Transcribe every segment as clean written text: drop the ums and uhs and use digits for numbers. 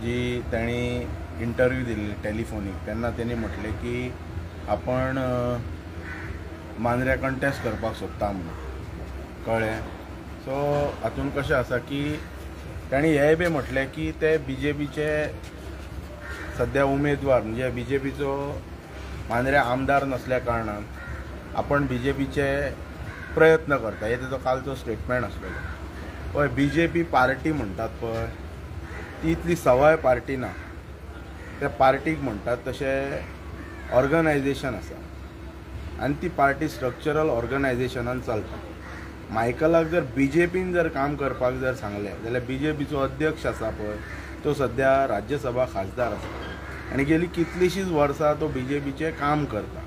जी त्यांनी इंटरव्यू दिली टेलिफोनीक, तेन्ना त्यांनी म्हटले की आपण मांद्र्या कंटेस्ट करपाक सोदता म्हणून, कळ्ळें. सो हातून कशें आसा की तांणी हेंय बी म्हटलें की ते BJPचे सध्या उमेदवार, म्हणजे BJPचो मांद्र्या आमदार नसल्या कारणान आपण BJPचे प्रयत्न करता, हे तेजो कालचो स्टेटमेंट आसलेलो. पळय, BJP पार्टी म्हणटात पळय, ती इतली सवाय पार्टी ना. त्या पार्टीक म्हणटात तशें ऑर्गनायझेशन आसा आनी ती पार्टी स्ट्रक्चरल ऑर्गनायझेशनान चलता. मायकलाक जर BJPन जर काम करपाक जर सांगलें जाल्यार BJPचो अध्यक्ष आसा पळय, तो सध्या राज्यसभा खासदार आसा आनी गेली कितलींशींच वर्सां तो BJPचें काम करता.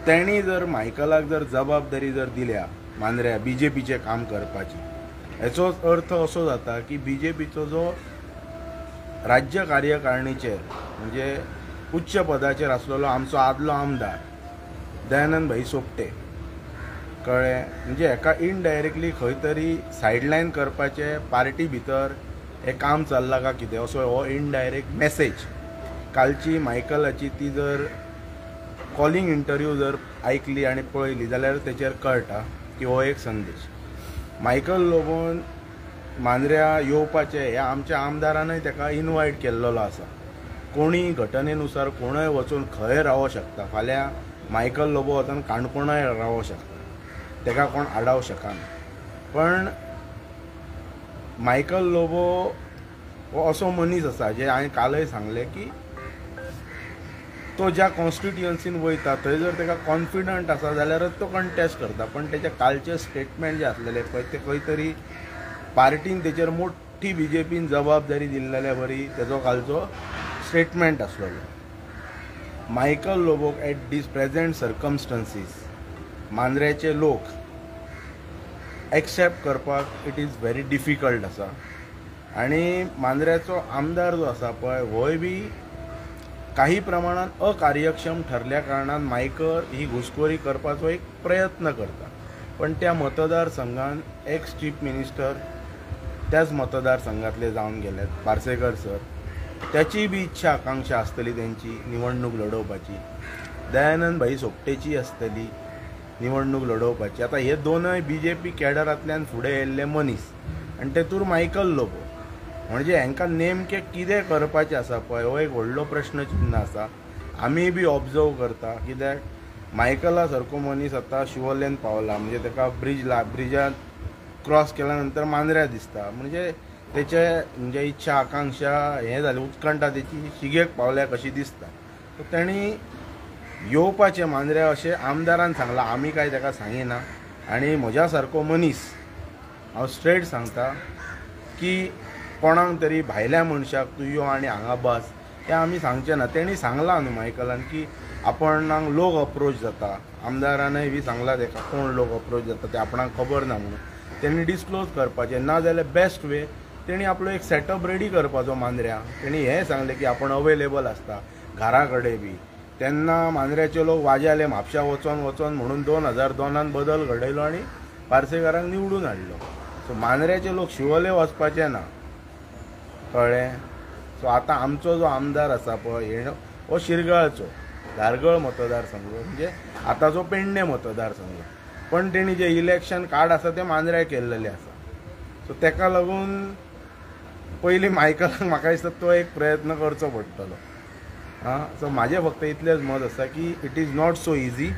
तेणी जर मायकलाक जर जबाबदारी जर दिल्या मांद्र्या BJPचें काम करपाची, हेचो अर्थ असो जाता की BJPचो जो राज्य कार्यकारिणीचेर म्हणजे उच्च पदाचेर आसलेलो आमचो आदलो आमदार दयानंद भाई सोपटे, कळ्ळें, म्हणजे हेका इनडायरेक्टली खंय तरी सायडलायन करपाचें पार्टी भितर हें काम चल्लां काय कितें, असो हो इनडायरेक्ट मेसेज कालची मायकलाची ती जर कॉलिंग इंटरव्यू जर आयकली आनी पळयली जाल्यार तेचेर कळटा की हो एक संदेश. मायकल लोबोन मांद्र्या येवपाचें हें आमच्या आमदारानय ताका इनवायट केल्लो आसा. कोणीय घटनेनुसार कोणय वचून खंय रावूं शकता. फाल्यां मायकल लोबो वचून काणकोणाय रावूं शकता, ताका कोण आडाव शकना. पण मायकल लोबो हो असो मनीस आसा जे हांवें कालय सांगलें की तो ज्या कॉन्स्टिट्युएन्सीन वयता थंय जर ताका कॉन्फिडंट आसा जाल्यारच तो कंटेस्ट करता. पण तेचे कालचे स्टेटमेंट जे आसलेले पळय ते खंय तरी पार्टीन तेचेर मोठी BJPन जबाबदारी दिल्ल्या बरी तेजो कालचो स्टेटमेंट आसलेलो. मायकल लोबोक एट दीस प्रेजेंट सर्कमस्टन्सीस मांद्र्याचे लोक एक्सेप्ट करपाक इट इज व्हेरी डिफिकल्ट आसा. आनी मांद्र्याचो आमदार जो आसा पळय होय बी काही प्रमाणात अकार्यक्षम ठरल्या कारणान मायकल ही घुसखोरी करपाचो एक प्रयत्न करता. पण त्या मतदारसंघान एक्स चीफ मिनिस्टर त्याच मतदारसंघातले जावन गेल्यात, पार्सेकर सर. त्याची बी इच्छा आकांक्षा आसतली तेंची निवडणूक लडोवपाची, दयानंद भाई सोपटेची आसतली निवडणूक लडोवपाची. आतां हे दोनय BJP कॅडरांतल्यान फुडें येयल्ले मनीस आनी तेतूर मायकल लोबो, म्हणजे हांकां नेमकें कितें करपाचें आसा पळय हो एक व्हडलो प्रश्नचिन्ह आसा. आमी बी ऑब्जर्व करता, कित्याक मायकला सारको मनीस आतां शिवोलेन पावला, म्हणजे ताका ब्रिजांत क्रॉस केल्या नंतर मांद्र्या दिसता. म्हणजे तेचे म्हणजे इच्छा आकांक्षा हें जालें, उत्कंठा तेची शिगेक पावल्या कशी दिसता. सो तेणी येवपाचें मांद्र्या अशें आमदारान सांगलां, आमी कांय ताका सांगिना. आनी म्हज्या सारको मनीस हांव स्ट्रेट सांगता की कोणाक तरी भायल्या मनशाक तूं यो आनी हांगा बस तें आमी सांगचें ना. तेणी सांगलां न्हू मायकलान की आपणाक लोक अप्रोच जाता, आमदारानय बी सांगलां ताका कोण लोक अप्रोच जाता ते आपणाक खबर ना म्हणून. तेणी डिस्क्लोज करपाचें ना जाल्यार बेस्ट वे तेणी आपलो एक सेटअप रेडी करपाचो मांद्र्या. तेणी हें सांगलें की आपण अवेलेबल आसता घरा कडेन बी. तेन्ना मांद्र्याचे लोक वाजेले म्हापशा वचोन म्हणून 2002 बदल घडयलो आनी पार्सेकारांक निवडून हाडलो. सो मांद्र्याचे लोक शिवोले वचपाचे ना, कळ्ळें. सो आतां आमचो जो आमदार आसा पळय हो शिरगाळचो धारगळ मतदारसंघ, म्हणजे आतांचो पेडणे मतदारसंघ. पण तेणी जे इलेक्शन कार्ड आसा ते मांद्र्या केल्लेले आसा. सो तेका लागून पयलीं मायकलाक म्हाका दिसता तो एक प्रयत्न करचो पडटलो. सो म्हाजें फक्त इतलेंच मत आसा की it is not so easy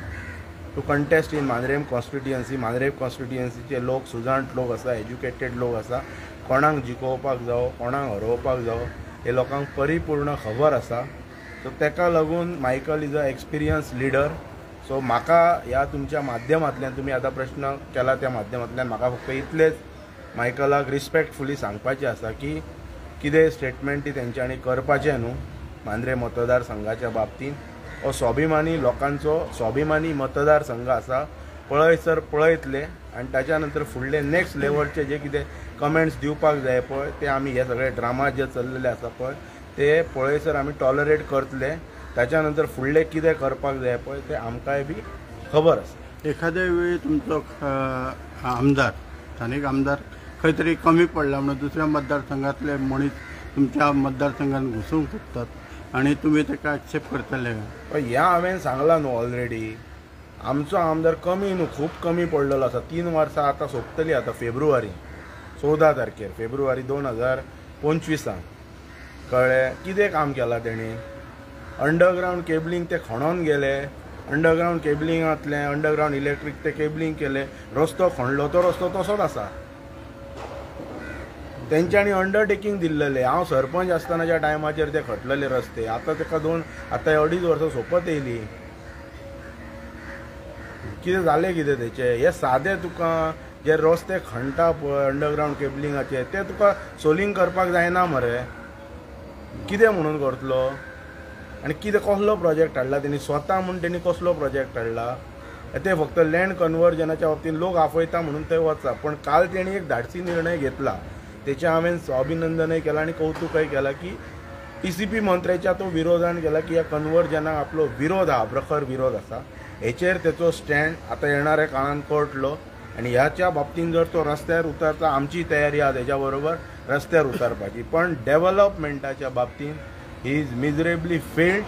to contest in Mandrem constituency. Mandrem कॉन्स्टिट्युएन्सीचे लोक सुजाण लोक आसा, एज्युकेटेड लोक आसा. कोणाक जिखोवपाक जावं कोणाक हरोवपाक जावं हे लोकांक परिपूर्ण खबर आसा. सो तेका लागून Michael is a experience leader. So म्हाका ह्या तुमच्या माध्यमांतल्यान तुमी आतां प्रश्न केला त्या माध्यमांतल्यान म्हाका फक्त इतलेंच मायकलाक रिस्पेक्टफुली सांगपाचें आसा की कितें स्टेटमेंट ती तेंच्यांनी करपाचें न्हू मांद्रे मतदारसंघाच्या बाबतींत. हो स्वाभिमानी लोकांचो स्वाभिमानी मतदारसंघ आसा. पळयसर पळयतले आनी ताच्या नंतर फुडले नेक्स्ट लेवलचे जे कितें कमेंट्स दिवपाक जाय पळय ते आमी हे सगळे ड्रामा जे चल्लेले आसा पळय ते पळयसर आमी टॉलरेट करतले. ताच्या नंतर फुडले कितें करपाक जाय पळय ते आमकांय बी खबर आसा. एखाद्या वेळी तुमचो आमदार स्थानिक आमदार खंय तरी कमी पडला म्हणून दुसऱ्या मतदारसंघातले मनीस तुमच्या मतदारसंघात घुसूंक सोदतात आनी तुमी ताका एक्सेप्ट करतले का? पण ह्या हांवें सांगलां न्हू ऑलरेडी, आमचो आमदार कमी न्हू, खूब कमी पडलेलो आसा. 3 वर्सां आतां सोंपतली, आतां फेब्रुवारी 14 तारखेर फेब्रुवारी 2025 कळ्ळें. कितें काम केलां तेणी? अंडरग्रावंड केबलिंग ते खणोन गेले, अंडरग्रावंड केबलिंगांतलें अंडरग्रावंड इलेक्ट्रीक ते केबलिंग केले, रस्तो खणलो तो रस्तो तसोच आसा. तेंच्यांनी अंडरटेकींग दिल्लेले. हांव सरपंच आसतनाच्या टायमाचेर ते खटलेले रस्ते. आतां ताका आतां 2.5 वर्सां सोंपत येयली. कितें जालें कितें तेचें? हे सादें तुका जे रस्ते खणटा पळय अंडरग्रावंड केबलिंगाचे, ते तुका सोलिंग करपाक जायना मरे. कितें म्हणून करतलो? आनी कितें कसलो प्रोजेक्ट हाडला तेणी? स्वता म्हूण तेणी कसलो प्रोजेक्ट हाडला? ते फक्त लँड कन्वर्जनाच्या बाबतींत लोक आफयता म्हणून थंय वचा. पण काल तेणी एक धाडसी निर्णय घेतला. तेचें हांवें अभिनंदनय केलां आनी कौतुकय केलां की TCP मंत्र्याच्या तो विरोधान केला की ह्या कन्वर्जनाक आपलो विरोध आहा, प्रखर विरोध आसा. हेचेर तेचो स्टँड आतां येणाऱ्या काळान कळटलो. आनी ह्याच्या बाबतींत जर तो रस्त्यार उतरता, आमची तयारी आहा तेच्या बरोबर रस्त्यार उतरपाची. पण डेव्हलपमेंटाच्या बाबतींत ही इज मिजरेबली फेल्ड,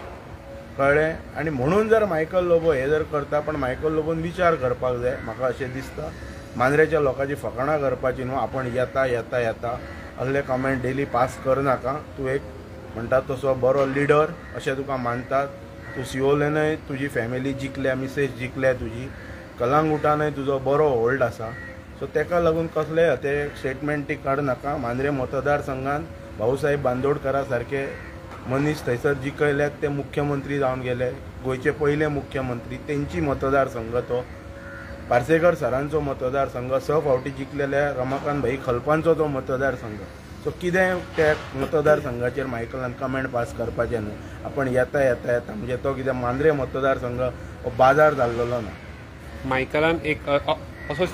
कळ्ळें. आनी म्हणून जर मायकल लोबो हे जर करता, पण मायकल लोबोन विचार करपाक जाय. म्हाका अशें दिसता मांद्रेच्या लोकांची फकाणां करपाची न्हू. आपण येता येता येता असले कमेंट डेली पास करनाका. तूं एक म्हणटा तसो बरो लिडर अशें तुका मानतात. तूं सिओलेनय तुजी फॅमिली जिखल्या, मिसेस जिखल्या तुजी, कलांगुटानय तुजो बरो होल्ड आसा. सो तेका लागून कसलेय ते स्टेटमेंटी काडनाका. मांद्रे मतदारसंघान भाऊसाहेब बांदोडकरा सारके मनीस थंयसर जिखयल्यात. ते मुख्यमंत्री जावन गेले, गोंयचे पयले मुख्यमंत्री. तेंची मतदारसंघ तो. पार्सेकर सरांचो मतदारसंघ. फावटी जिखलेल्या रमाकांत भाई खलपांचो तो मतदारसंघ. सो कितें त्या मतदारसंघाचेर मायकलान कमेंट पास करपाचें न्हू. आपण येता येता येता म्हणजे तो कितें मांद्रे मतदारसंघ हो बाजार जाल्लो ना. मायकलान एक असो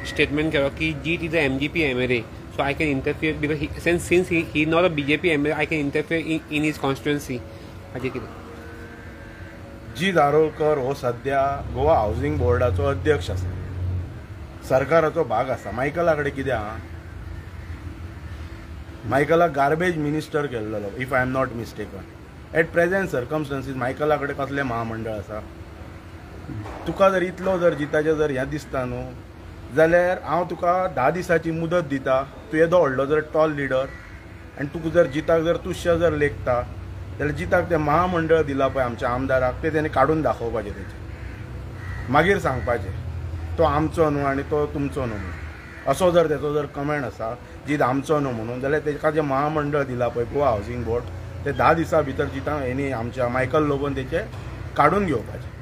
स्टेटमेंट केलो की Jeet is a MGP MLA, so I can interfere because since he not a BJP MLA, I can interfere in his constituency. हाजें कितें? जी दारोलकर हो सध्या गोवा हावसिंग बोर्डाचो अध्यक्ष आसा, सरकाराचो भाग आसा. मायकला कडेन कितें आहा? मायकलाक गार्बेज मिनिस्टर केल्लो, if I am not mistaken. At present circumstances मायकला कडेन कसलें महामंडळ आसा? तुका जर इतलो जर जिताचें जर हें दिसता न्हू, जाल्यार हांव तुका 10 दिसाची मुदत दिता. तूं येदो व्हडलो जर टॉल लिडर आनी तुका जर जिताक जर तुश्य जर लेखता, जाल्यार जिताक तें महामंडळ दिला पळय आमच्या आमदाराक, ते तेणी काडून दाखोवपाचें. तेचें मागीर सांगपाचें तो आमचो न्हू आनी तो तुमचो न्हू. असो जर तेचो जर कमेंट आसा जीत आमचो न्हू म्हणून, जाल्यार तेका जें महामंडळ दिला पळय गोवा हावसिंग बोर्ड, ते 10 दिसां भितर जिता हेणी आमच्या मायकल लोबोन तेचे काडून घेवपाचें.